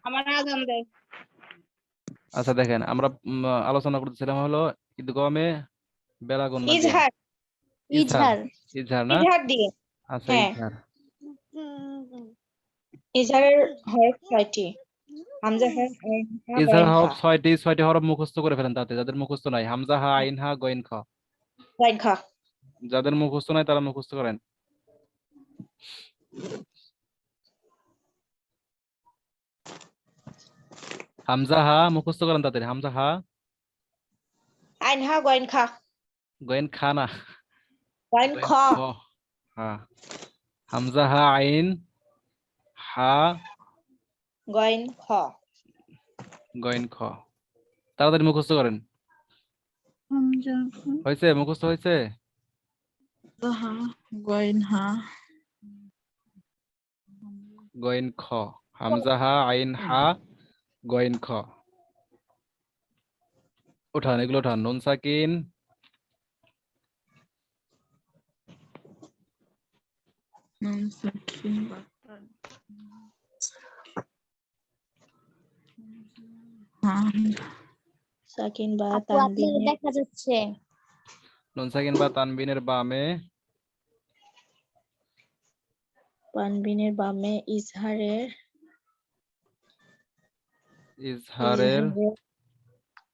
আমার আজান দেয়। আচ্ছা দেখেন আমরা আলোচনা করতেছিলাম হলো ঈদগমে বেলা গণনা দিয়া। ইজহার। ইজহার ইজহার না? ইজহার দিয়ে। আচ্ছা হ্যাঁ, ইজহার। ইজহারের হরফ 6টি। হামজা হা, আইন হা, ইজহার গইন খা। হরফ 6টি হরফ মুখস্থ করে ফেলেন তাতে, যাদের মুখস্থ নাই। হামজা হা আইন হা গইন খ। গইন খা। যাদের মুখস্থ নাই তারা মুখস্থ করেন। হামজা হা মুখস্থ করেন তাদের। হামজা হা আইন হা, গইন খা। গইন খা না, গইন গইন খ। খ। হ্যাঁ, হামজা হা আইন হা গইন খ। গইন খ। তাড়াতাড়ি মুখস্থ করেন। হামজা হয়েছে? মুখস্থ হয়েছে? হা গইন হা গইন খ। হামজা হা আইন হা গইন খ। উঠান, এগুলো উঠান। নুন সাকিন নুন সাকিন বাতান সাকিন বা আপু আপনাদের তানবিনের দেখা যাচ্ছে। নুন সাকিন বা তানবিনের বামে তানবিনের বামে ইজহারের ইজহারের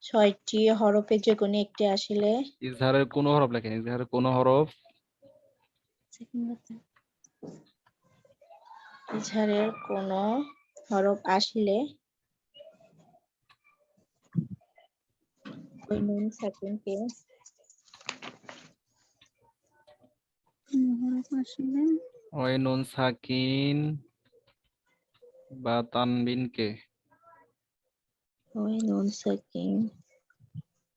6টি হরফে যে কোনো একটি আসিলে ইজহারের কোন হরফ লেখেন। ইজহারের কোন হরফ ইজহারের কোন হরফ আসিলে ওই নুন সাকিনকে ওই নুন সাকিন বা তানবিনকে ওই নুন সাকিন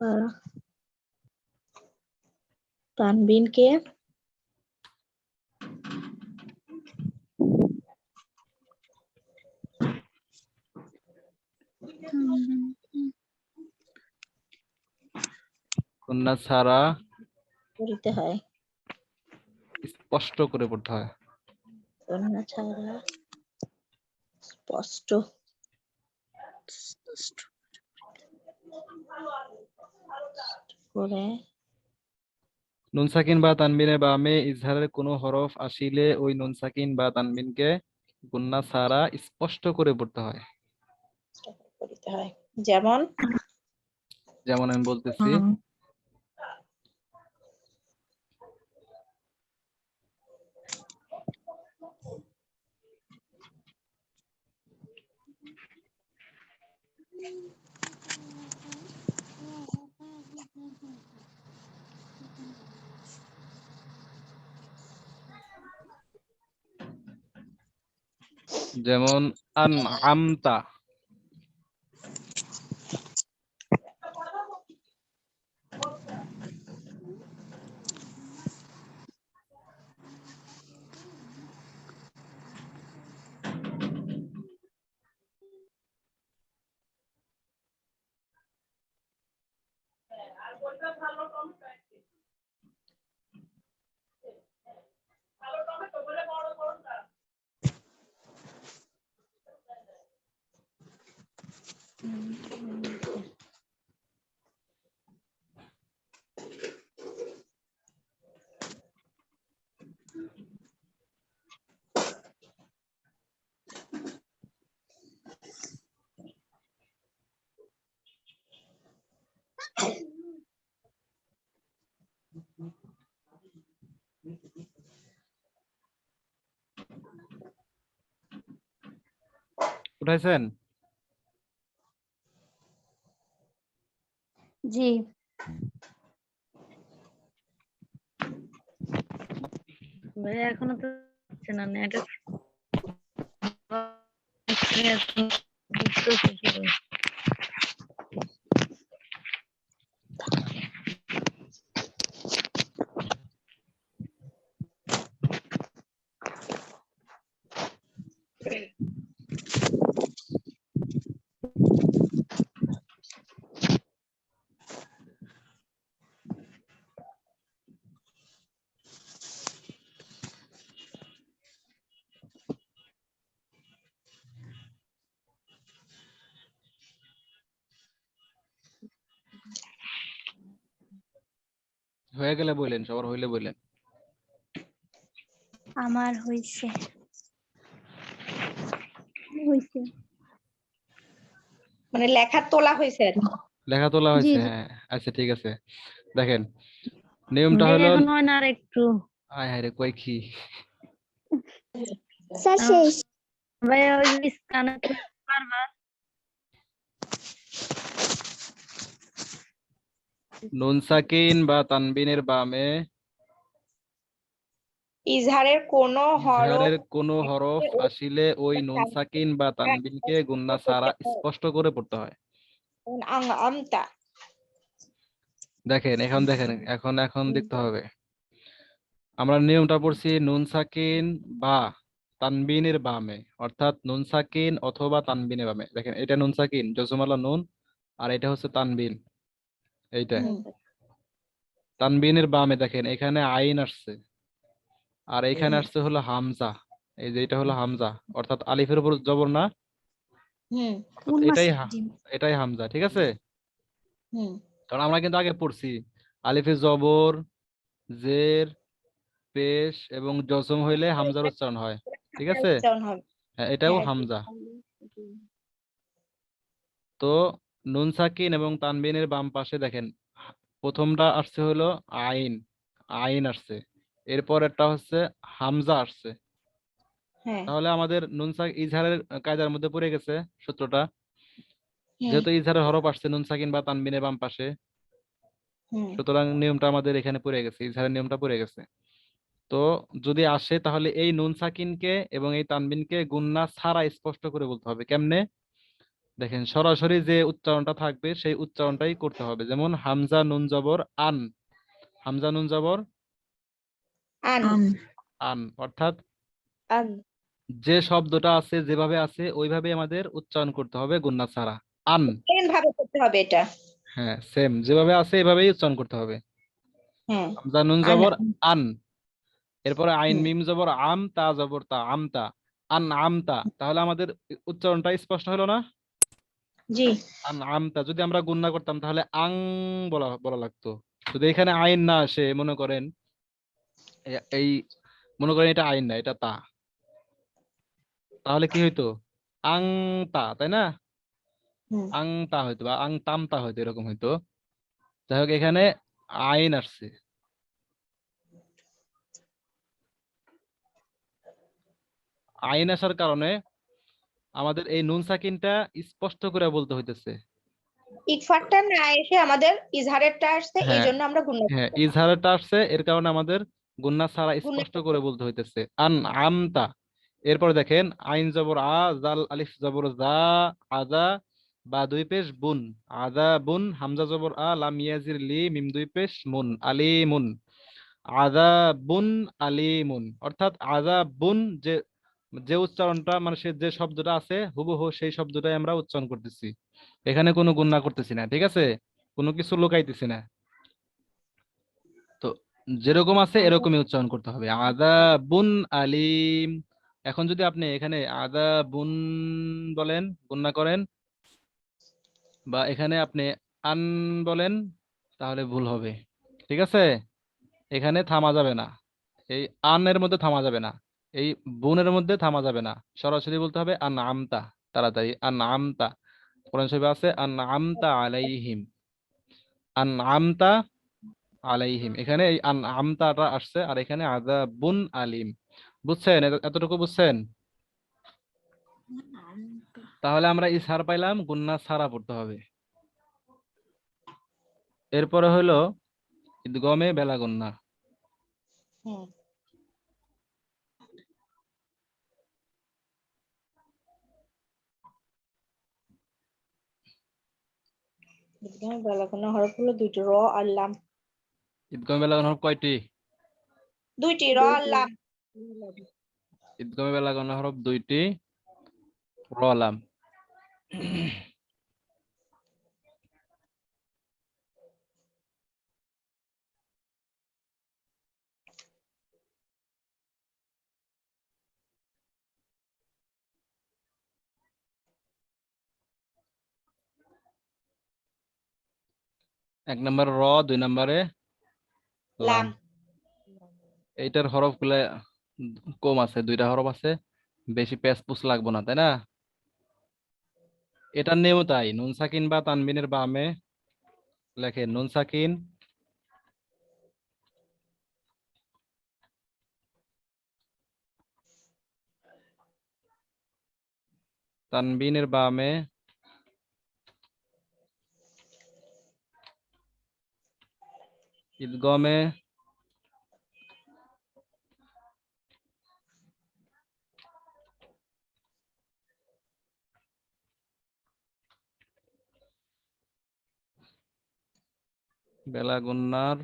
বা তানবিনকে গুন্না ছাড়া পড়তে হয়। স্পষ্ট করে পড়তে হয়। গুন্না ছাড়া স্পষ্ট করে নুন সাকিন বা তানবিনের বামে ইজহারের কোন হরফ আসিলে ওই নুন সাকিন বা তানবিনকে গুন্না ছাড়া স্পষ্ট করে পড়তে হয়। পড়তে হয়। যেমন যেমন আমি বলতেছি, যেমন আন আমতা। উঠাইছেন? জি ভাই এখনো তো হচ্ছে না নেট। হয়ে গেলে বললেন, সবার হইলে বললেন। আমার হইছে হইছে মানে লেখা তোলা হয়েছে আর কি। লেখা তোলা জি হয়েছে, জি হ্যাঁ আচ্ছা ঠিক আছে। দেখেন নিয়মটা ভাই হলো, এখন হয় না আর একটু। আয় হায় রে কই কি, স্যার শেষ ভাই ওই যে স্ক্যানে পারবা? নুন সাকিন বা তানবিনের বামে ইজহারের কোনো হরফ ইজহারের কোনো হরফ আসিলে ওই নুন সাকিন বা তানবিনকে গুন্না ছাড়া স্পষ্ট করে পড়তে হয়। আমতা। দেখেন এখন এখন দেখতে হবে। আমরা নিয়মটা পড়ছি নুন সাকিন বা তানবিনের বামে, অর্থাৎ নুন সাকিন অথবা তানবিনের বামে। দেখেন এটা নুন সাকিন জজমালা নুন, আর এটা হচ্ছে তানবিন, এইটা তানবিনের বামে। দেখেন এখানে আইন আসছে, আর এখানে আসছে হলো হামজা। এই যে এটা হলো হামজা, অর্থাৎ আলিফের উপর জবর না, হুম অর্থাৎ এটাই হামজা, ঠিক আছে। হুম কারণ আমরা কিন্তু আগে পড়ছি আলিফে জবর, জের, পেশ এবং জজম হইলে হামজার উচ্চারণ হয়, ঠিক আছে। উচ্চারণ হবে। হ্যাঁ এটাও হ্যাঁ, হামজা। তো নুন সাকিন এবং তানবিনের বাম পাশে দেখেন প্রথমটা আসছে হলো আইন, আইন আসছে, এরপর একটা হচ্ছে হামজা আসছে। হ্যাঁ তাহলে আমাদের নুন সাকিন ইজহারের কায়দার মধ্যে পড়ে গেছে সূত্রটা। হুম যেহেতু ইজহারের হরফ আসছে নুন সাকিন বা তানবিনের বাম পাশে, হুম সুতরাং নিয়মটা আমাদের এখানে পড়ে গেছে, ইজহারের নিয়মটা পড়ে গেছে। তো যদি আসে তাহলে এই নুন সাকিনকে এবং এই তানবিনকে গুন্না ছাড়া স্পষ্ট করে বলতে হবে। কেমনে? দেখেন সরাসরি যে উচ্চারণটা থাকবে সেই উচ্চারণটাই করতে হবে। যেমন হামজা নুন জবর আন, হামজা নুন জবর আন আন আন, অর্থাৎ আন যে শব্দটা আছে যেভাবে আছে ওইভাবে আমাদের উচ্চারণ করতে হবে গুন্না ছাড়া। আন, প্লেন ভাবে করতে হবে এটা। হ্যাঁ সেম যেভাবে আছে এভাবেই উচ্চারণ করতে হবে। হ্যাঁ হামজা নুন আন জবর আন, এরপরে আইন হুম মিম জবর আম, তা জবর তা, আমতা, আন আমতা। তাহলে আমাদের উচ্চারণটা স্পষ্ট হলো না? জি আন আমতা যদি আমরা গুণনা করতাম তাহলে আং বলা বলা লাগতো। যদি এখানে আইন না আসে, মনে করেন এই মনে করেন এটা আইন না এটা তা, তাহলে কি হইতো? আং তা, তাই না? হুম আং তা হইতো বা আং তাম তা হইতো, এরকম হইতো। যাই হোক এখানে আইন আসছে, আইন আসার কারণে আমাদের এই নুন সাকিনটা স্পষ্ট করে বলতে হইতেছে। ইকফারটা না এসে আমাদের ইজহারেরটা আসছে, এই হ্যাঁ জন্য আমরা গুণ হ্যাঁ ইজহারটা আসছে, এর কারণে আমাদের গুন্না ছাড়া গুণ স্পষ্ট করে বলতে হইতেছে আন আমতা। এরপর দেখেন আইন জবর আ, জাল আলিফ জবর জা, আজা, বা দুই পেশ বুন, আজা বুন, হামজা জবর আ, লাম ইয়াজির লি, মিম দুই পেশ মুন, আলিমুন, আজা বুন আলিমুন। অর্থাৎ আজা বুন যে যে উচ্চারণটা মানে সে যে শব্দটা আছে হুবহু সেই শব্দটাই আমরা উচ্চারণ করতেছি, এখানে কোনো গুণনা করতেছি না, ঠিক আছে, কোনো কিছু লুকাইতেছি না। তো যেরকম আছে এরকমই উচ্চারণ করতে হবে, আযাবুন আলিম। এখন যদি আপনি এখানে আযাবুন বলেন, গুণনা করেন, বা এখানে আপনি আন বলেন, তাহলে ভুল হবে, ঠিক আছে। এখানে থামা যাবে না, এই আনের মধ্যে থামা যাবে না, এই বুনের মধ্যে থামা যাবে না, সরাসরি বলতে হবে আন আমতা, তাড়াতাড়ি আন আমতা। কোরআন শরীফে আছে আন আমতা আলাইহিম, আন আমতা আলাইহিম, এখানে এই আন আমতাটা আসছে, আর এখানে আযাবুন আলিম। বুঝছেন? এতটুকু বুঝছেন? তাহলে আমরা ইসহার পাইলাম, গুন্না ছাড়া পড়তে হবে। এরপরে হলো ইদগমে বেলা গুন্না। হুম ইদগামে বেলাগুনা হরফ হলো দুইটি, র আর লাম। ইদগমে বেলা গুন্না হরফ কয়টি? দুইটি, র আর লাম। ইদগমে বেলা গুন্না হরফ দুইটি, র লাম। এক নম্বরে র, দুই নম্বরে লাম। লাম। এইটার হরফ গুলা কম আছে, 2টা হরফ আছে, বেশি প্যাচ পুচ লাগবো না, তাই না? এটার নিয়েও তাই, নুন সাকিন বা তানবিনের বামে লেখেন নুন সাকিন তানবিনের বামে ইদগমে বেলা গুন্নার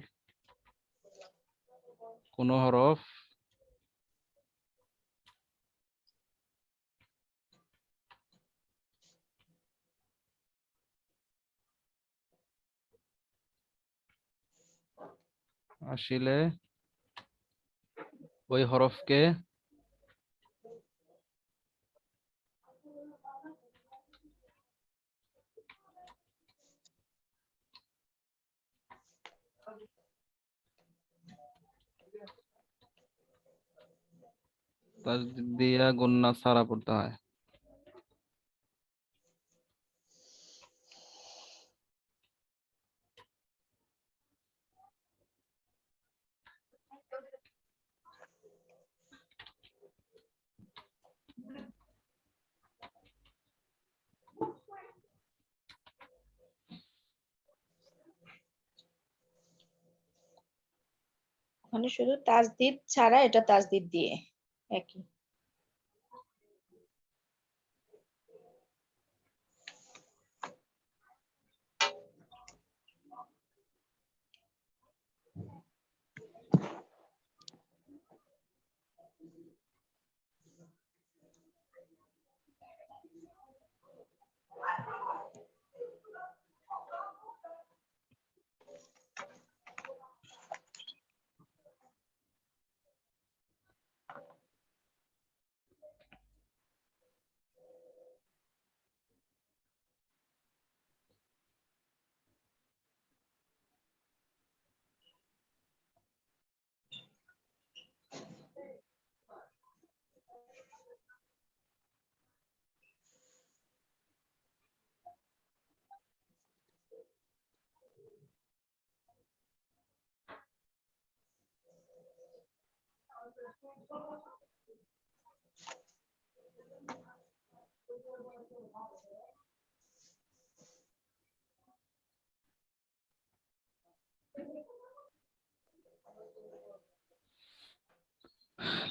কোন হরফ আসিলে ওই হরফকে তাসদিদ দিয়া গুন্না সারা পড়তে হয়। ওখানে শুধু তাসদিদ ছাড়া, এটা তাসদিদ দিয়ে একই।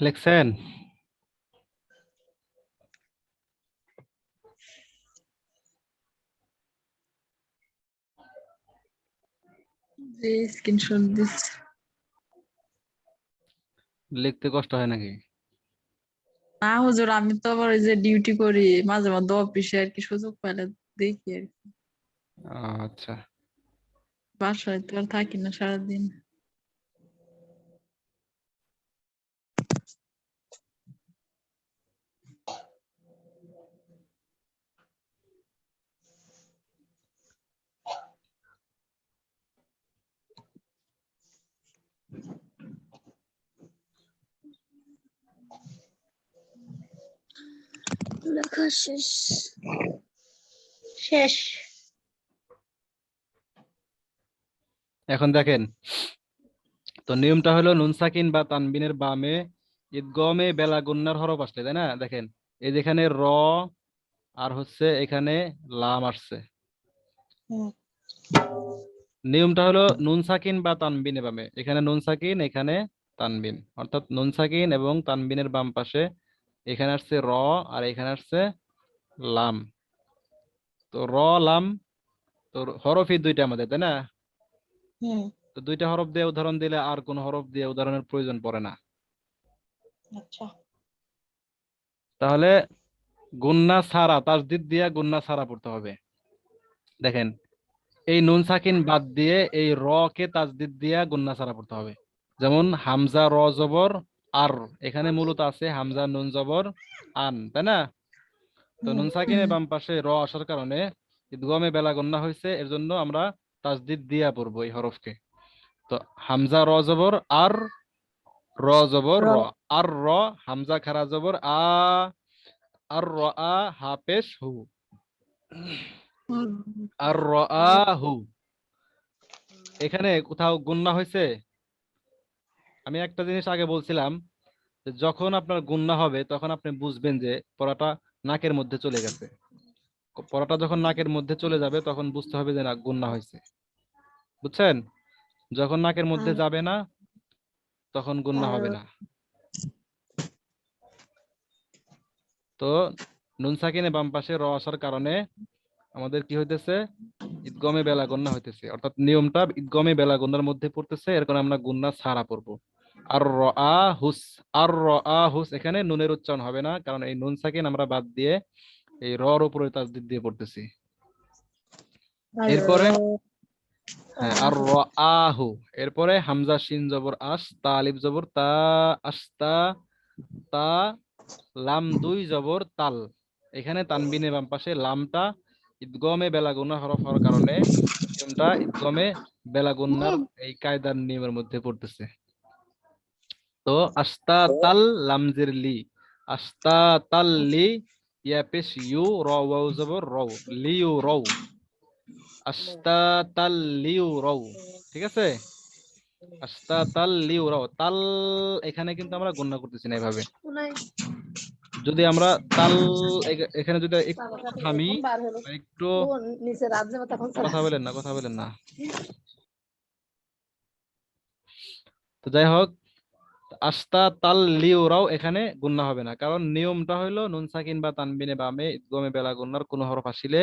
লিখছেন? যে স্ক্রিনশট দিস। লিখতে কষ্ট হয় নাকি? না হুজুর, আমি তো আবার ওই যে ডিউটি করি, মাঝে মধ্যে অফিসে আর কি সুযোগ পেলে দেখি আর কি। আচ্ছা, বাসায় তো আর থাকি না সারাদিন। লেখা শেষ। শেষ। এখন দেখেন, তো নিয়মটা হলো নুন সাকিন বা তানবিনের বামে ইদগমে বেলা গুন্নার হরফ আসলে, তাই না? দেখেন এই যেখানে র আর হচ্ছে এখানে লাম আসছে। হুম। নিয়মটা হলো নুন সাকিন বা তানবিনের বামে, এখানে নুন সাকিন, এখানে তানবিন, অর্থাৎ নুন সাকিন এবং তানবিনের বাম পাশে এখানে আসছে র আর এখানে আসছে লাম। তো র লাম, তো হরফই 2টা আমাদের, তাই না? হুম। তো 2টা হরফ দিয়ে উদাহরণ দিলে আর কোন হরফ দিয়ে উদাহরণের প্রয়োজন পড়ে না। আচ্ছা। তাহলে গুন্না ছাড়া, তাসদিদ দিয়া গুন্না ছাড়া পড়তে হবে। দেখেন এই নুন সাকিন বাদ দিয়ে এই র কে তাসদিদ দিয়া গুন্না ছাড়া পড়তে হবে। যেমন হামজা র জবর আর, এখানে মূলত আছে হামজা নুন জবর আন, তাই না? তো নুন সাকিনের বাম পাশে র আসার কারণে ইদগমে বেলা গুন্না হয়েছে, এর জন্য আমরা তাসদিদ দিয়া পড়বো এই হরফকে। তো তো হামজা র জবর আর, র জবর র, আর র, হামজা খারা জবর আ, আর র আ, হা পেশ হু, আর র আ হু। এখানে কোথাও গুন্না হয়েছে? আমি একটা জিনিস আগে বলছিলাম যে যখন আপনার গুন্না হবে তখন আপনি বুঝবেন যে পড়াটা নাকের মধ্যে চলে গেছে। পড়াটা যখন নাকের মধ্যে চলে যাবে তখন বুঝতে হবে যে না গুন্না হয়েছে, বুঝছেন? যখন নাকের মধ্যে যাবে না তখন গুন্না হবে না। তো নুন সাকিনে বাম পাশে র আসার কারণে আমাদের কি হইতেছে? ঈদগমে বেলা গুন্না হইতেছে, অর্থাৎ নিয়মটা ঈদগমে বেলা গুন্নার মধ্যে পড়তেছে, এর কারণে আমরা গুন্না ছাড়া পড়বো। আর র আ হুস, আর র আ হুস, এখানে নুনের উচ্চারণ হবে না, কারণ এই নুন সাকিন আমরা বাদ দিয়ে এই র এর উপরে তাসদিদ দিয়ে পড়তেছি। এরপরে হ্যাঁ, আর র আহু, এরপরে হামজা শিন জবর আস, তা আলিফ জবর তা, আস্তা, তা, লাম দুই জবর তাল। এখানে তানবিনে বাম পাশে লামটা ইদগমে বেলাগুনা হরফ হওয়ার কারণে নিয়মটা ইদগমে বেলাগুন্নার এই কায়দার নিয়মের মধ্যে পড়তেছে। তো আস্তা তাল লামজের লি, আস্তা তাল লি, ইয়া পেশ ইউ, র ওয়াও জবর রও, লিউ রও, আস্তা তাল লিউ রও। ঠিক আছে? আস্তা তাল লিউ রও, তাল এখানে কিন্তু আমরা গণনা করতেছি না এভাবে। যদি আমরা তাল এখানে যদি একটু থামি, একটু কথা বলেন না, কথা বলেন না। তো যাই হোক, আস্তা তাল লিউরাও এখানে গুণনা হবে না, কারণ নিয়মটা হইলো নুন সাকিন বা তানবিনে বামে ইদগমে বেলা গুন্নার কোন হরফ আসিলে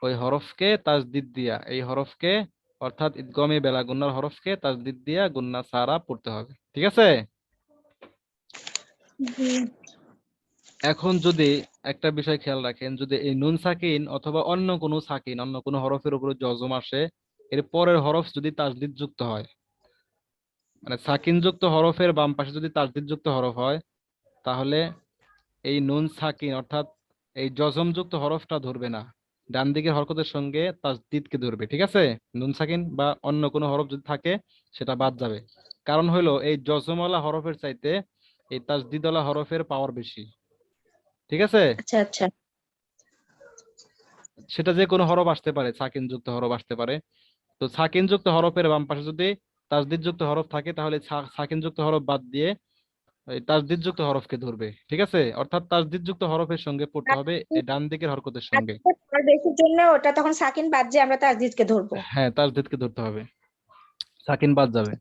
ওই হরফকে তাজদিদ দিয়া, এই হরফকে অর্থাৎ ইদগমে বেলা গুন্নার হরফকে তাজদিদ দিয়া গুন্না সারা পড়তে হবে। ঠিক আছে? এখন যদি একটা বিষয় খেয়াল রাখেন, যদি এই নুন সাকিন অথবা অন্য কোনো সাকিন, অন্য কোনো হরফের উপরে জজম আসে, এর পরের হরফ যদি তাজদিদ যুক্ত হয়, মানে সাকিন যুক্ত হরফের বাম পাশে যদি তাজদিদ যুক্ত হরফ হয়, তাহলে এই নুন সাকিন অর্থাৎ এই জজম যুক্ত হরফটা ধরবে না, ডান দিকের হরকতের সঙ্গে তাজদিদকে ধরবে। ঠিক আছে? নুন সাকিন বা অন্য কোনো হরফ যদি থাকে সেটা বাদ যাবে। কারণ হলো এই জজমওয়ালা হরফের চাইতে এই তাজদিদওয়ালা হরফের পাওয়ার বেশি। ঠিক আছে? আচ্ছা আচ্ছা। সেটা যে কোনো হরফ আসতে পারে, সাকিন যুক্ত হরফ আসতে পারে। তো সাকিন যুক্ত হরফের বাম পাশে যদি তাজদিদ যুক্ত হরফ থাকে তাহলে সাকিন যুক্ত হরফ বাদ দিয়ে এই তাজদিদ যুক্ত হরফকে ধরবে। ঠিক আছে? অর্থাৎ তাজদিদ যুক্ত হরফের সঙ্গে পড়তে হবে এই ডান দিকের হরকতের সঙ্গে। আর বেশির জন্য ওটা তখন সাকিন বাদ যে আমরা তাসদিদকে ধরবো। হ্যাঁ, তাজদিদকে ধরতে হবে, সাকিন বাদ যাবে।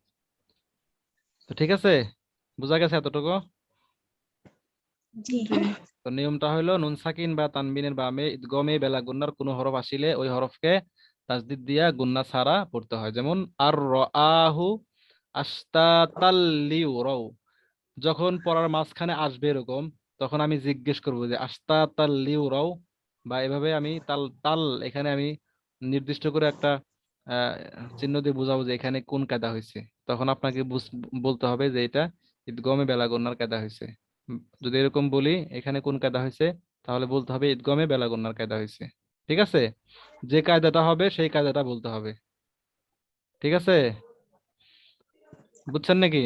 তো ঠিক আছে, বোঝা গেছে এতটুকু? জি। তো নিয়মটা হলো নুন সাকিন বা তানবিনের বামে ইদগমে বেলা গুন্নার কোনো হরফ আসিলে ওই হরফকে তাজদিদ দিয়া গুন্না ছাড়া পড়তে হয়। যেমন আর রাহু, আস্তাতাল্লিউ রাউ। যখন পড়ার মাঝখানে আসবে এরকম, তখন আমি জিজ্ঞেস করবো যে আস্তাতাল্লিউ রাউ, বা এভাবে আমি তাল তাল এখানে আমি নির্দিষ্ট করে একটা আহ চিহ্ন দিয়ে বোঝাবো যে এখানে কোন কায়দা হয়েছে। তখন আপনাকে বলতে হবে যে এটা ঈদগমে বেলা গণনার কায়দা হয়েছে। যদি এরকম বলি এখানে কোন কায়দা হয়েছে, তাহলে বলতে হবে ঈদগমে বেলা গণনার কায়দা হয়েছে। ঠিক আছে? যে কায়দাটা হবে সেই কায়দাটা বলতে হবে। ঠিক আছে? বুঝছেন নাকি?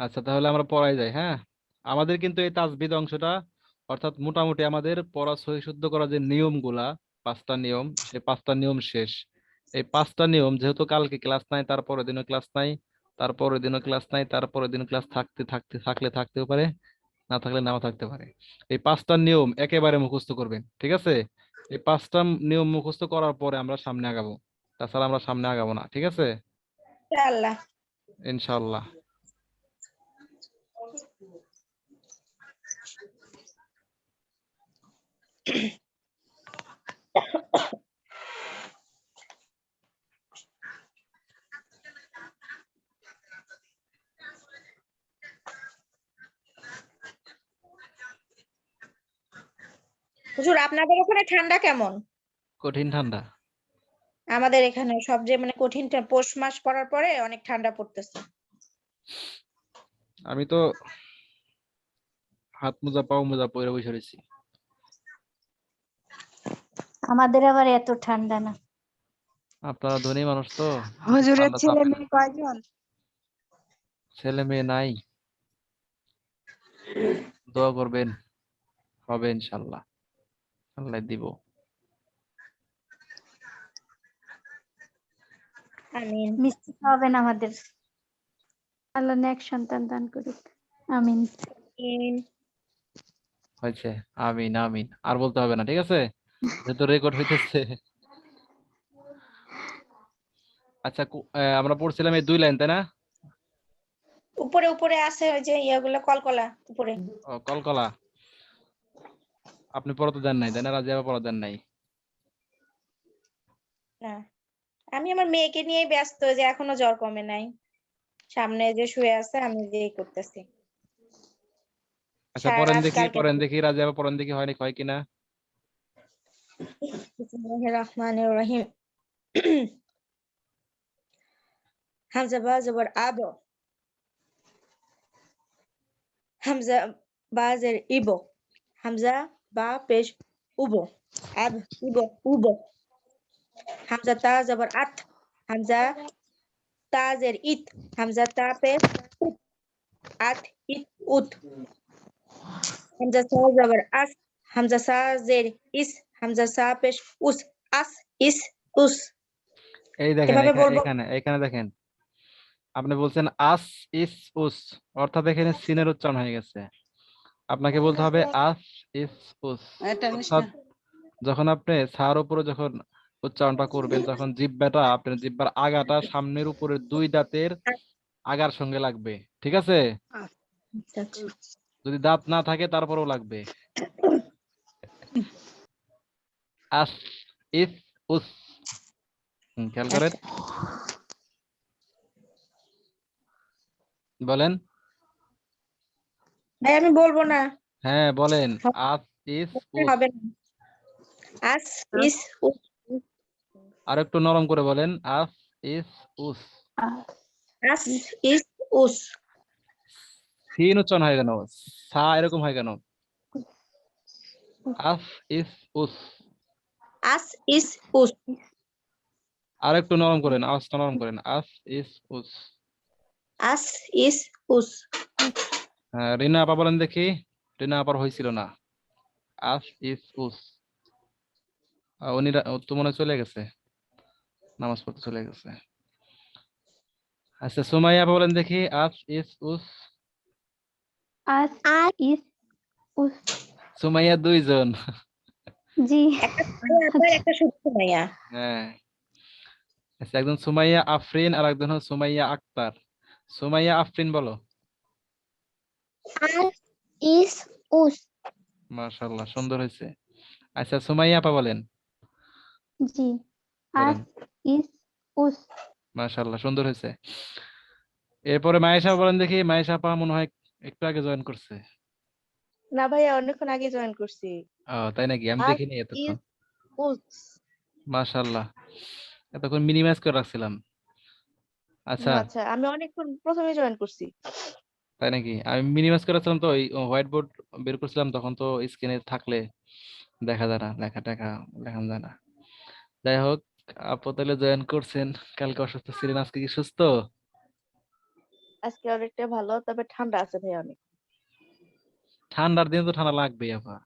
আচ্ছা, তাহলে আমরা পড়াই যাই। হ্যাঁ, আমাদের কিন্তু এই তাজবিদ অংশটা, অর্থাৎ মোটামুটি আমাদের পড়া সহি শুদ্ধ করা যে নিয়মগুলা, 5টা নিয়ম, সেই 5টা নিয়ম শেষ। এই 5টা নিয়ম যেহেতু কালকে ক্লাস নাই, তারপরের দিনও ক্লাস নাই, তারপরের দিনও ক্লাস নাই, তারপরের দিন ক্লাস থাকলে থাকতেও পারে, না থাকলে নাও থাকতে পারে। এই 5টা নিয়ম একেবারে মুখস্থ করবেন। ঠিক আছে? এই 5টা নিয়ম মুখস্থ করার পরে আমরা সামনে আগাবো, তাছাড়া আমরা সামনে আগাবো না। ঠিক আছে? আল্লাহ। ইনশাআল্লাহ। হুজুর আপনাদের ওখানে ঠান্ডা কেমন? কঠিন ঠান্ডা। আমাদের এখানে সব যে মানে কঠিন পৌষ মাস পড়ার পরে অনেক ঠান্ডা পড়তেছে। আমি তো হাত মোজা পাও মোজা পরে বসে রয়েছি। আমাদের আবার এত ঠান্ডা না। আপনারা ধনী মানুষ তো, একটু হুজুরের ঠান্ডা ছেলে চাপে না। মেয়ে কয়জন? ছেলে মেয়ে নাই, দোয়া করবেন, হবে ইনশাল্লাহ, আল্লাহ দিব। আমিন। মিষ্টি খাওয়াবেন আমাদের। আল্লাহ নেক সন্তান দান করুক। আমিন। আমিন। হয়েছে, আমিন আমিন, আর বলতে হবে না, ঠিক আছে, যেহেতু রেকর্ড হইতেছে। আচ্ছা, আমরা পড়ছিলাম এই 2 লাইন, তাই না? উপরে উপরে আছে ওই যে ইয়াগুলো কলকলা উপরে। ও, কলকলা। আপনি পড়াতে দেন নাই, তাই না? রাজিয়া পড়া দেন নাই। না, আমি আমার মেয়েকে নিয়ে ব্যস্ত, যে এখনো জ্বর কমে নাই, সামনে যে শুয়ে আছে, আমি যে করতেছি। আচ্ছা, সারা পড়েন রাত দেখি, কালকে পড়েন দেখি, রাজিয়া পড়েন দেখি, হয় কিনা। বিসমিল্লাহির রহমানির রহিম। হামজা বা জবর আব, হামজা বা জের ইবো, হামজা বা পেশ উবো, আব ইবো উবো, হামজা তা জবর আত, হামজা তা জের ইত, হামজা তা পেশ উত, আত ইত উত, হামজা সা জবর আস, হামজা সা জের ইস, হামজা সা পেশ উস, আস ইস উস। এই দেখেন, এভাবে এখানে বলবো। এখানে এখানে দেখেন, আপনি বলছেন আস ইস উস, অর্থাৎ এখানে সিনের উচ্চারণ হয়ে গেছে। আপনাকে বলতে হবে আস ইস উস, এটা নিস অর্থাৎ না। যখন আপনি সার উপরে যখন উচ্চারণটা করবেন, তখন জিহ্বাটা, আপনার জিহ্বার আগাটা সামনের উপরের 2 দাঁতের আগার সঙ্গে লাগবে, ঠিক আছে? যদি দাঁত না থাকে তারপরেও লাগবে। আস ইস উস, খেয়াল করেন, বলেন। ভাই আমি বলবো না, হ্যাঁ বলেন, আস ইস উস। হবে না। আস ইস উস, আর একটু নরম করে বলেন, আস ইস উস। আস ইস উস, সিন উচ্চারণ হয় কেন? সা এরকম হয় কেন? আস ইস উস। আস ইস উস, আর একটু নরম করেন, আওয়াজটা নরম করেন, আস ইস উস। আস ইস উস। হ্যাঁ, রিনা আপা বলেন দেখি, রিনা আপার হয়েছিল না, আস ইস উস। উনি তো মনে হয় চলে গেছে, নামাজ পড়তে চলে গেছে। আচ্ছা, সুমাইয়া আপা বলেন দেখি, আস ইস উস। আস ইস উস। সুমাইয়া 2 জন। জি। একটা সুমাইয়া আপা, একটা শুধু সুমাইয়া। হ্যাঁ, আচ্ছা, একজন সুমাইয়া আফরিন আর একজন হলো সুমাইয়া আক্তার। সুমাইয়া আফরিন বলো। আস ইস উস। মাশাআল্লাহ, সুন্দর হয়েছে। আচ্ছা, সুমাইয়া আপা বলেন, জি। বলেন। আস ইস উস। মাশাআল্লাহ, সুন্দর হয়েছে। এরপরে মায়েশা বলেন দেখি, মায়েশা আপা মনে হয় একটু আগে জয়েন করছে। না ভাইয়া, অনেকক্ষণ আগে জয়েন করছি। তাই নাকি? আমি আস দেখিনি এতক্ষণ। ইস উস। মাশাআল্লাহ, এতক্ষণ মিনিমাইজ করে রাখছিলাম। আচ্ছা, আচ্ছা, আমি অনেকক্ষণ প্রথমে জয়েন করছি। তাই নাকি? আমি মিনিমাইজ করে রাখছিলাম, তো ওই হোয়াইট বোর্ড বের করছিলাম, তখন তো স্ক্রিনে থাকলে দেখা যায় না, লেখা টেখা লেখা যায় না। যাই হোক, আপু তাহলে জয়েন করছেন, কালকে অসুস্থ ছিলেন, আজকে কি সুস্থ? আজকে অনেকটা ভালো, তবে ঠান্ডা আছে ভাইয়া অনেক। ঠান্ডার দিনে তো ঠান্ডা লাগবেই আপা।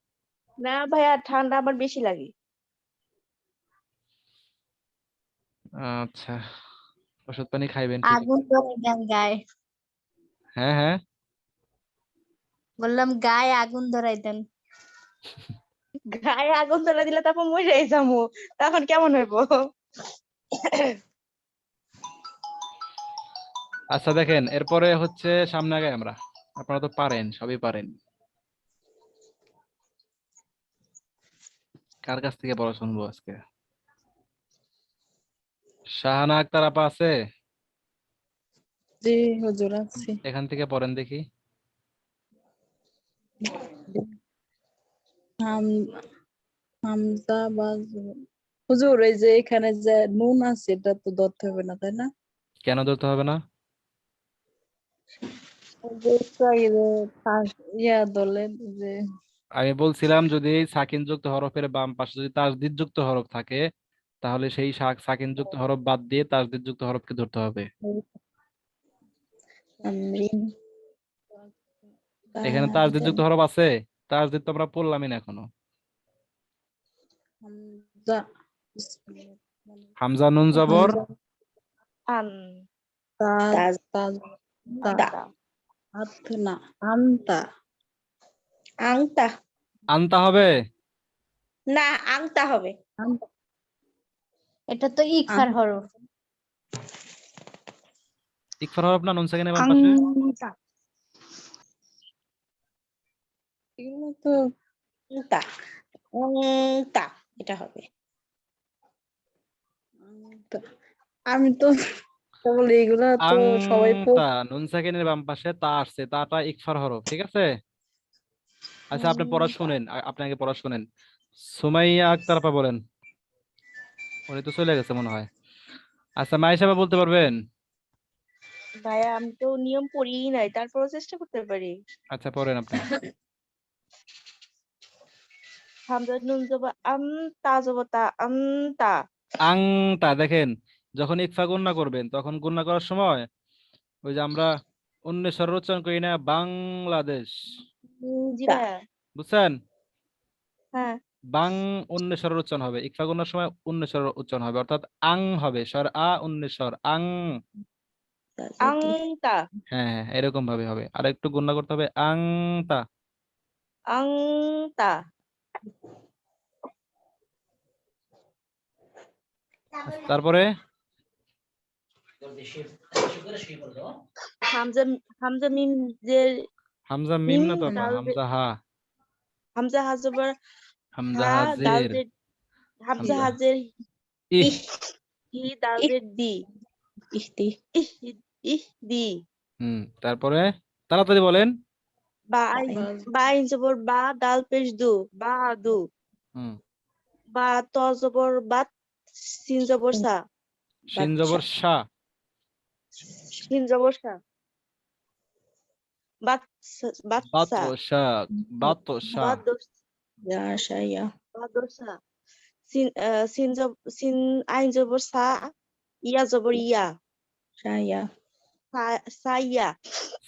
না ভাইয়া, ঠান্ডা আমার বেশি লাগে। আচ্ছা, ওষুধ পানি খাইবেন ঠিক আগুন ধরে দেন গায়ে। হ্যাঁ হ্যাঁ। বললাম গায়ে আগুন ধরাই দেন। গায়ে আগুন ধরে দিলে তারপর মরে যাবো, তখন কেমন হইব? আচ্ছা দেখেন, এরপরে হচ্ছে সামনে আগাই আমরা। আপনারা তো পারেন, সবই পারেন। কার কাছ থেকে পড়া শুনবো আজকে? শাহানা আক্তার আপা আছে? জি হুজুর আছি। এখান থেকে পড়েন দেখি। হাম- হামজা বা হুজুর, এই যে এখানে যে নুন আছে, এটা তো ধরতে হবে না, তাই না? কেন ধরতে হবে না? ওই যে একটু আগে যে ইয়া ধরলেন যে আমি বলছিলাম যদি সাকিন যুক্ত হরফের বাম পাশে যদি তাসদিদ যুক্ত হরফ থাকে তাহলে সেই সাকিন যুক্ত হরফ বাদ দিয়ে তাসদিদ যুক্ত হরফকে ধরতে হবে। আমরিন এখানে তাসদিদ কাদান যুক্ত হরফ আছে? তাসদিদ তো আমরা পড়লামই না এখনো। হামজা বিসমিল্লাহ হামজা নুন জবর আন তাজ তাজ তা তা আতনা আনতা আংতা আনতা হবে। না আংতা হবে। আনতা এটা তো ইকফার হরফ। ইকফার হরফ না নুন সাকিনের বাম পাশে? আংতা। এগুলো তো আংতা আংতা এটা হবে। আনতা। আমি তো কেবল এগুলা তো সবাই আংতা নুন সাকিনের বাম পাশে তা আসছে, তাটা ইকফার হরফ, ঠিক আছে? আচ্ছা আপনি পড়া শুনেন, আপনাকে পড়া শুনেন। সুমাইয়া আক্তার আপা বলেন। উনি তো চলে গেছে মনে হয়। আচ্ছা মাইশা আপা বলতে পারবেন? ভাইয়া আমি তো নিয়ম পড়ি নাই, তারপরও চেষ্টা করতে পারি। আচ্ছা পড়েন আপনি। হামজা নুন জবর তা জবর তা তা। আংতা দেখেন, যখন ইকফা গুণনা করবেন তখন গুণনা করার সময় ওই যে আমরা উন্নেশ্বর উচ্চারণ করি না, বাংলাদেশ, জি তা ভাইয়া। বুঝছেন? হ্যাঁ। বাং উন্নেশ্বর উচ্চারণ হবে, ইকফা গুণনার সময় উন্নেশ্বর উচ্চারণ হবে, অর্থাৎ আং হবে, স্বর আ উন্নেশ্বর আং। তাজদি আংতা হ্যাঁ হ্যাঁ এরকম ভাবে হবে, আর একটু গুণনা করতে হবে আংতা। আংতা। আচ্ছা, তারপরে হামজা হামজা মিম জের হামজা মিম মিম না তো আপা, দাল জের হামজা হা। হামজা হা জবর হামজা হা দাল হাজের। জের হামজা হামজা হাজের ইহ। ইহ হি দাল ইহ জের দি ইহতি ইহ ইহ দি। তারপরে তাড়াতাড়ি বলেন। বা বাজ বা আইন জবর বা দাল পেশ দু বা দু। হুম বা ত জবর বাত সিন জবর সা শিন বাচ্চা জবর শা। সিন জবর সা বাত বাতসা বাতসা। বাতসা। ইয়াশায়া বাদসা। সিন আইন জবর সা ইয়া জবর ইয়া শায়া সাইয়া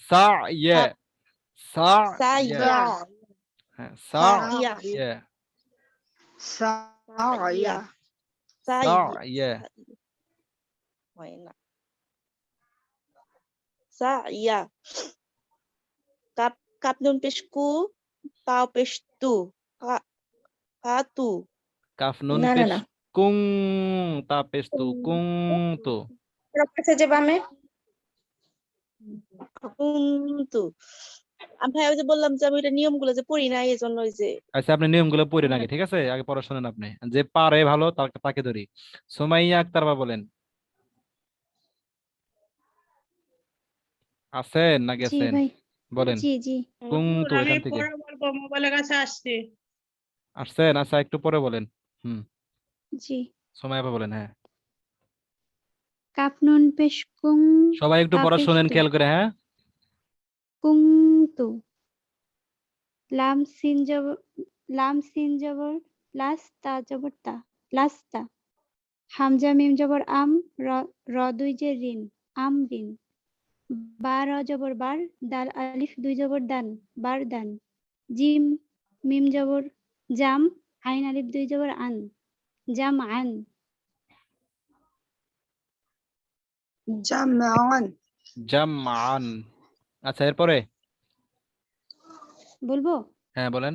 সা ইয়ে। সা ইয়ে। সাইয়া হ্যাঁ সা সাইয়া ইয়ে। সাইয়া সা সাইয়া ইয়ে। হয় না সাইয়া। কাপ কাপ নুন পেশ কু কাও পেশ তু কাতু কাফ নুন না না পেশ না কুং, তা পেশ তু কুং তু। হরফ আছে যে বামে কুন্তু। আমি ভাই ওই যে বললাম যে আমি এটা নিয়মগুলো যে পড়ি না এই জন্য ওই যে আচ্ছা আপনি নিয়মগুলো পড়েন আগে, ঠিক আছে? আগে পড়া শোনেন, আপনি যে পারে ভালো তাকে ধরি। সুমাইয়া আক্তার বা বলেন, আছেন না জি গেছেন? ভাই। বলেন জি জি কুং তু আমি এখান থেকে। পরে বলবো, মোবাইলের কাছে আসছি। আসছেন? আচ্ছা একটু পরে বলেন। হুম জি। সুমাইয়া আপা বলেন। হ্যাঁ কাপ নুন পেশ কুং সবাই একটু তা পড়া পেশ শোনেন তু খেয়াল করে। হ্যাঁ কুং তু। লাম সিন জবর লাস তা জবর তা লাস্তা। হামজা মিম জবর আম র র দুই জের রিন আম রিন। বা র জবর বার দাল আলিফ দুই জবর দান বার দান। জিম মিম জবর জাম আইন আলিফ দুই জবর আন জাম আন। জামআন। আচ্ছা এরপরে বলবো? হ্যাঁ বলেন।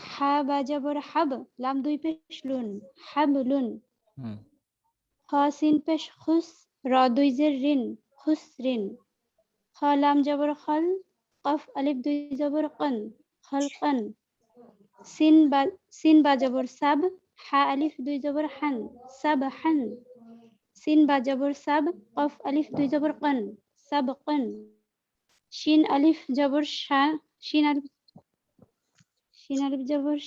হা বা জবর হাব লাম দুই পেশ লুন হাবলুন। হুম খ সিন পেশ খুস র দুই জের রিন খুসরিন। খ লাম জবর খল কফ আলিফ দুই জবর কন খলকন। সিন বা জবর সাব হা আলিফ দুই জবর হান সাব হান। সিন বা জবর সাব কফ আলিফ দুই জবর কন সাব কন। শিন আলিফ জবর শা শিন আলিফ জবর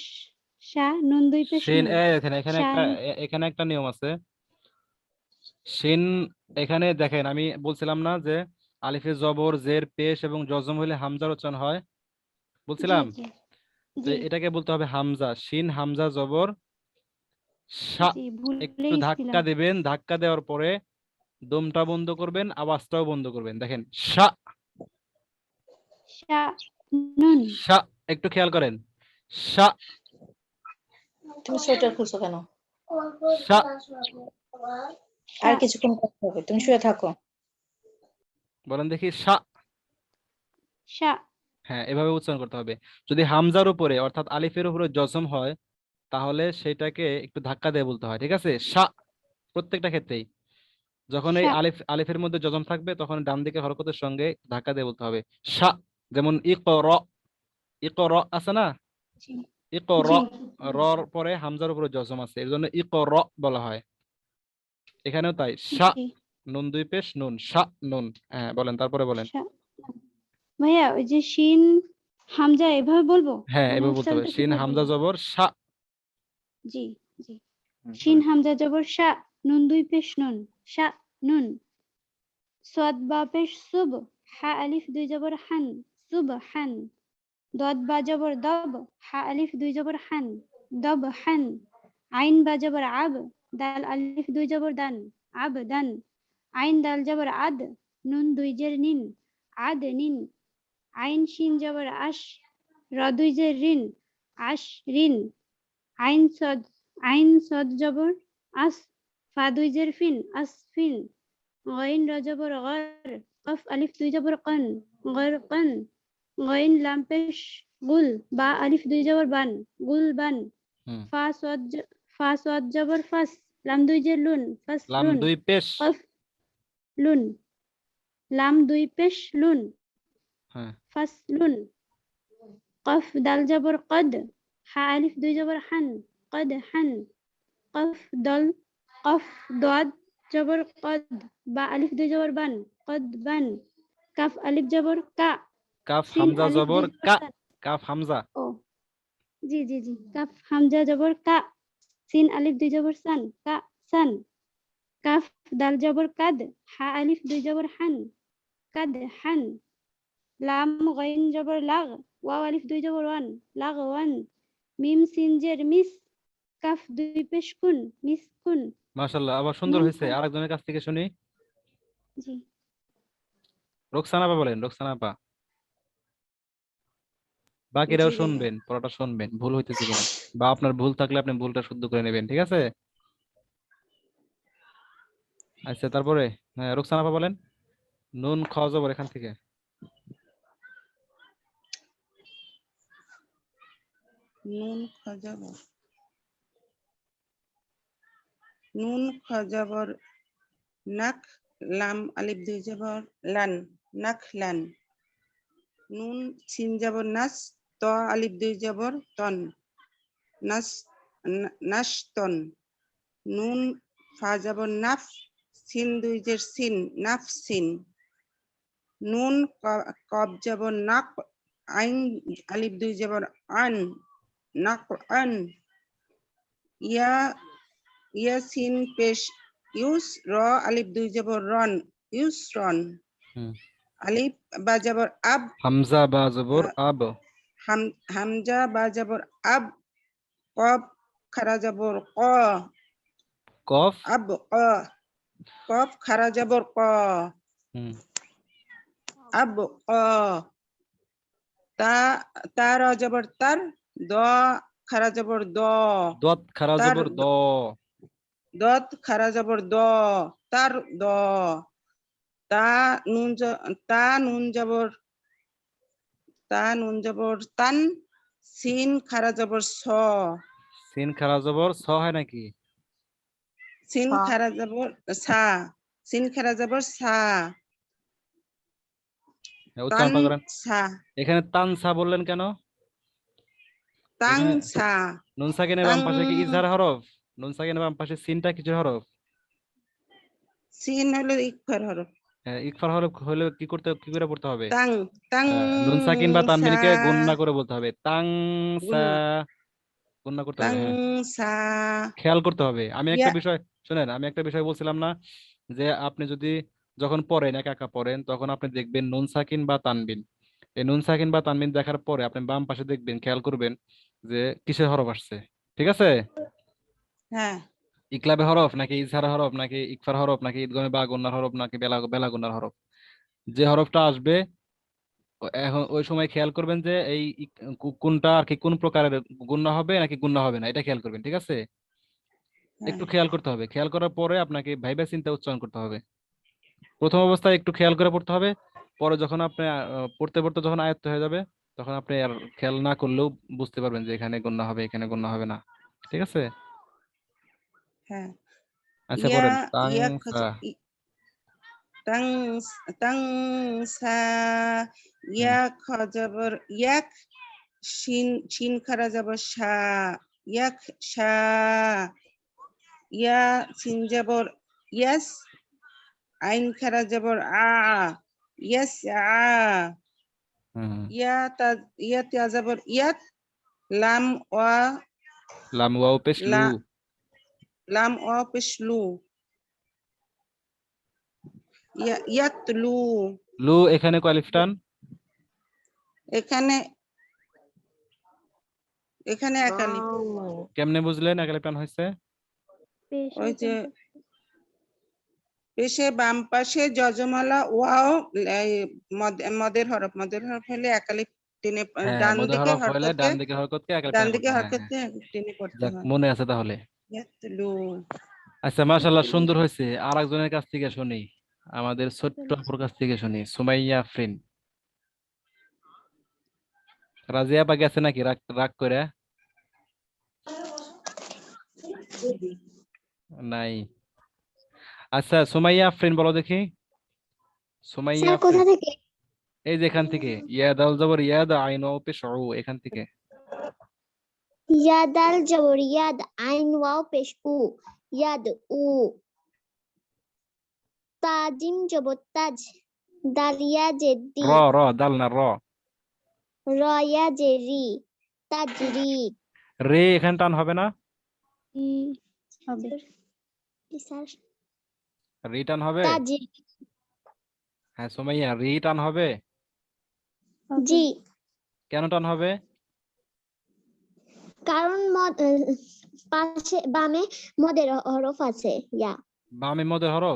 শা নুন দুই পেশ শিন নুন এখানে এখানে শা একটা এখানে একটা নিয়ম আছে। শিন এখানে দেখেন, আমি বলছিলাম না যে আলিফে জবর জের পেশ এবং জজম হলে হামজার উচ্চারণ হয়? বলছিলাম জি তো জি এটাকে বলতে হবে হামজা, শিন হামজা জবর সা। জি একটু ভুলেই ধাক্কা ছিলাম। দিবেন, ধাক্কা দেওয়ার পরে দমটা বন্ধ করবেন, আওয়াজটাও বন্ধ করবেন। দেখেন সা সা নুন সা, একটু খেয়াল করেন সা তুমি সোয়েটার খুলছো কেন? সা। আর সা কিছুক্ষণ করতে হবে, তুমি শুয়ে থাকো। বলেন দেখি সা। সা হ্যাঁ, এভাবে উচ্চারণ করতে হবে। যদি হামজার উপরে অর্থাৎ আলিফের উপরে জজম হয় তাহলে সেটাকে একটু ধাক্কা দিয়ে বলতে হয়, ঠিক আছে? সা, প্রত্যেকটা ক্ষেত্রেই যখন এই সা আলিফের মধ্যে জজম থাকবে তখন ডান দিকে হরকতের সঙ্গে ধাক্কা দিয়ে বলতে হবে সা। যেমন ইকর, ইকর আছে না, জি ইকর, জি রর পরে হামজার উপরে জজম আছে, এর জন্য ইকর বলা হয়। এখানেও তাই, সা, জি নুন দুই পেশ নুন, সা নুন। হ্যাঁ বলেন, তারপরে বলেন। সা ভাইয়া ওই যে শিন হামজা এভাবে বলবো, হ্যাঁ মানে এভাবে বলতে হবে, উচ্চারণটা শিন কিভাবে হামজা বলবো? জবর সা। জি জি শিন বলেন। হামজা জবর সা, নুন দুই পেশ নুন, সা নুন। সাদ বা পেশ সুব, হা আলিফ দুই জবর হান, সুব হান। দদ বা জবর দব, হা আলিফ দুই জবর হান, দব হান। আইন বা জবর আব, দাল আলিফ দুই জবর দান, আব দান। আইন দাল জবর আদ, নুন দুই জের নিন, আদ নিন। আইন শিন জবর আশ, র দুই জের রিন, আশ রিন। আইন সদ জবর আস, ফা দুই জের ফিন, আস ফিন। গইন র জবর গর, কফ আলিফ দুই জবর কন, গর কন। গইন লাম পেশ গুল, বা আলিফ দুই জবর বান, গুল বান। হুম। ফা সদ জবর ফাস, লাম দুই জের লুন, ফাস লাম লুন। দুই পেশ। কফ লুন, লাম দুই পেশ লুন, হ্যাঁ, ফাস লুন। কফ দাল জবর কদ, হা আলিফ দুই জবর হান, কদ হান। কফ দল, কফ দদ জবর কদ, বা আলিফ দুই জবর বান, কদ বান। কাফ আলিফ জবর কা, কাফ সিন হামজা আলিফ জবর দুই জবর কা, সান। কাফ হামজা। ও জি জি জি, কাফ হামজা জবর কা, সিন আলিফ দুই জবর সান, কা সান। কাফ দাল জবর কাদ, হা আলিফ দুই জবর হান, কাদ হান। লাম গইন জবর লাগ, ওয়াও আলিফ দুই জবর ওয়ান, লাগ ওয়ান। মিম সিন জের মিস, কাফ দুই পেশ কুন, মিস কুন। মাশাআল্লাহ, আবার সুন্দর নুন হয়েছে। আরেকজনের কাছ থেকে শুনি। জি রোকসানা আপা বলেন, রোকসানা আপা। বাকিরাও শুনবেন, পড়াটা শুনবেন, ভুল হইতেছে কিনা, বা আপনার ভুল থাকলে আপনি ভুলটা শুদ্ধ করে নেবেন, ঠিক আছে? আচ্ছা, তারপরে হ্যাঁ রোকসানা আপা বলেন। নুন খ জবর এখান থেকে। নুন খজাবর, নুন খজাবর নাক, লাম আলিফ দুই জবর লান, নাক লান। নুন সিন জবর নাস, ত আলিফ দুই জবর তন, নাস নাশতন। নুন ফা জবর নাফ, সিন দুই জের সিন, নাফ সিন। নুন কব জবর নাক, আইন আলিফ দুই জবর আন, নাক আন। ইয়া ইয়াসিন পেশ ইউস, র আলিফ দুই জবর রন, ইউস রন। হুম। আলিফ বা জবর আব, হামজা বা জবর আব। হামজা বা জবর আব। কব খারা জবর ক, কফ। আব ক। কফ খারা জবর ক, হুম। আব ক। তা তা র জবর তার, দ খারা জবর দ, দত খারা তার জবর দ। দত খারা জবর দ, তার দ। তা নুন জবর তান, সিন খারা জবর স, সিন খারা জবর স হয় নাকি? সিন খারা জবর সা, সিন খারা জবর সা, হ্যাঁ, তান উচ্চারণ করেন। সা, এখানে তানসা বললেন কেন? তাং এখানে সা, নুন সাকিনের তাং বাম পাশে কি ইজহার হরফ? নুন সাকিনের বাম পাশে সিনটা কিসের হরফ? সিন হলো ইকফার হরফ। হ্যাঁ, ইকফার হরফ হলে কি করে পড়তে হবে? তাং তাং নুন সাকিন বা সা, তানবিনকে গুণনা করে বলতে হবে, তাং সা, গুন্না, গুণনা করতে তাং হবে। হ্যাঁ, সা। খেয়াল করতে হবে। আমি ইয়া একটা বিষয় শুনেন, আমি একটা বিষয় বলছিলাম না, যে আপনি যদি যখন পড়েন একা একা পড়েন তখন আপনি দেখবেন নুন সাকিন বা তানবিন এই নুন সাকিন বা তানবিন দেখার পরে আপনি বাম পাশে দেখবেন, খেয়াল করবেন যে কিসের হরফ আসছে। ঠিক আছে? হ্যাঁ ইকলাবে হরফ নাকি ইজহার হরফ নাকি ইকফার হরফ নাকি ঈদগামে বা গুন্নার হরফ নাকি বেলা গুন্নার হরফ। যে হরফটা আসবে এখন ওই সময় খেয়াল করবেন যে এই কোনটা আর কি কোন প্রকারের গুন্না হবে নাকি গুন্না হবে না, এটা খেয়াল করবেন। ঠিক আছে? হ্যাঁ একটু খেয়াল করতে হবে, খেয়াল করার পরে আপনাকে ভাইবা চিন্তা উচ্চারণ করতে হবে। প্রথম অবস্থায় একটু খেয়াল করে পড়তে হবে, পরে যখন আপনি পড়তে পড়তে যখন আয়ত্ত হয়ে যাবে তখন আপনি আর খেয়াল না করলেও বুঝতে পারবেন যে এখানে গুন্না হবে এখানে গুন্না হবে না। ঠিক আছে? হ্যাঁ আচ্ছা ইয়া পড়েন। ইয়া তাংসা। তাং তাং সা ইয়া খ জবর ইয়াক, শিন শিন খারা জবর শা, ইয়াক শা, ইয়া সিন জবর ইয়াস, আইন খারা জবর আ, ইয়াস আ, হুম। ইয়া তা জবর ইয়াত, লাম ওয়া লাম ওয়াও পেশ লু। লাম ওয়া পেশ লু, ইয়াতলু, লু এখানে কয় আলিফ টান? এখানে এখানে এক আলিফ। কেমনে বুঝলেন এক আলিফ টান হয়েছে? ওই যে পেশে বাম পাশে যজমালা ওয়াও মদের হরফ হলে এক আলিফ টেনে হ্যাঁ, ডান মধ্যে দিকে হরফ হইলে হরকতে ডান দিকে হরকতকে এক আলিফ ডান টানে দিকে পড়তে হয়। হ্যাঁ হরকতে হ্যাঁ, এক টেনে পড়তে যাক হয়। মনে আছে তাহলে। ইয়াতলু। আচ্ছা মাশাআল্লাহ, সুন্দর হয়েছে। আর একজনের কাছ থেকে শুনি, আমাদের ছোট্ট আপুর কাছ থেকে শুনি, সুমাইয়া আফরিন। রাজিয়া বা গেছে নাকি রাগ রাগ করে? নাই। আচ্ছা সুমাইয়া আফরিন বলো দেখি। সুমাইয়া স্যার কোথা আফরিন, থেকে? এই যে এখান থেকে, ইয়া দাল জবর ইয়াদ আইন ও পেশ উ, এখান থেকে। ইয়াদাল জবর ইয়াদ, আইন ওয়াও পেশ উ, ইয়াদ উ। তাজিম জবর তাজ, দালিয়া জেদ্দি, র দাল না র। রয়া জেরি, তাজরি। রে এখানে টান হবে না? হবে। স্যার রি টান হবে? তাজরি, হ্যাঁ সুমাইয়া, রি টান হবে? জি। কেন টান হবে? কারণ পাশে বামে মদের হরফ আছে, ইয়া। বামে মদের হরফ?